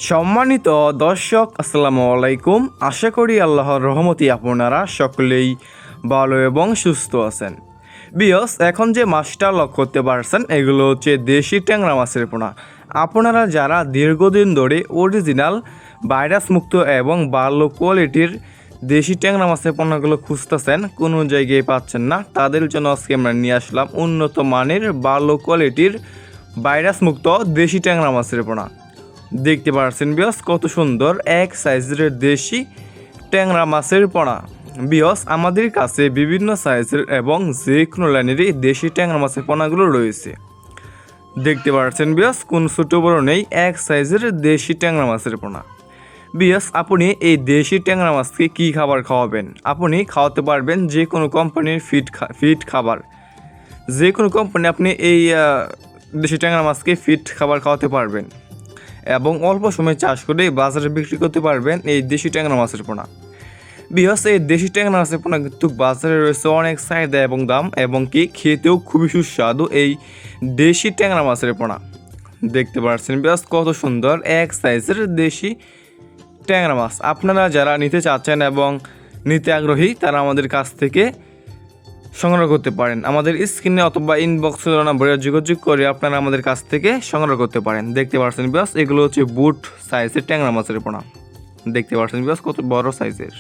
সম্মানিত দর্শক, আসসালামু আলাইকুম। আশা করি আল্লাহর রহমতে আপনারা সকলেই ভালো এবং সুস্থ আছেন। বিয়স, এখন যে মাছটা লক্ষ্য করতে পারছেন এগুলো হচ্ছে দেশি ট্যাংরা মাছের পোনা। আপনারা যারা দীর্ঘদিন ধরে অরিজিনাল ভাইরাস মুক্ত এবং ভালো কোয়ালিটির দেশি ট্যাংরা মাছের পোনাগুলো খুঁজতেছেন, কোনো জায়গায় পাচ্ছেন না, তাদের জন্য আজকে আমরা নিয়ে আসলাম উন্নত মানের ভালো কোয়ালিটির ভাইরাস মুক্ত দেশি ট্যাংরা মাছের পোনা। দেখতে পাচ্ছেন বিয়স, কত সুন্দর এক সাইজের দেশি ট্যাংরা মাছের পোনা। বিয়স, আমাদের কাছে বিভিন্ন সাইজের এবং যে কোনো লাইনেরই দেশি ট্যাংরা মাছের পোনাগুলো রয়েছে। দেখতে পাচ্ছেন বিয়স, কোন ছোটো বড়ো নেই, এক সাইজের দেশি ট্যাংরা মাছের পোনা। বিয়স, আপনি এই দেশি ট্যাংরা মাছকে কী খাবার খাওয়াবেন? আপনি খাওয়াতে পারবেন যে কোনো কোম্পানির ফিট খাবার। যে কোনো কোম্পানি আপনি এই দেশি ট্যাংরা মাছকে ফিট খাবার খাওয়াতে পারবেন এবং অল্প সময় চাষ করে বাজারে বিক্রি করতে পারবেন এই দেশি ট্যাংরা মাছের পোনা। বিকজ এই দেশি ট্যাংরা মাছের পোনা কিন্তু বাজারে রয়েছে অনেক চাহিদা এবং দাম, এবং কি খেতেও খুবই সুস্বাদু এই দেশি ট্যাংরা মাছের পোনা। দেখতে পাচ্ছেন বিকজ কত সুন্দর এক সাইজের দেশি ট্যাংরা মাছ। আপনারা যারা নিতে চাচ্ছেন এবং নিতে আগ্রহী তারা আমাদের কাছ থেকে সংগ্রহ করতে পারেন। আমাদের স্ক্রিনে অথবা ইনবক্সে নাম্বারে যোগাযোগ করে আপনারা আমাদের কাছ থেকে সংগ্রহ করতে পারেন। দেখতে পাচ্ছেন বিকজ এগুলো হচ্ছে বুট সাইজের ট্যাংরা মাছের পোনা। দেখতে পাচ্ছেন বিকজ কত বড় সাইজের।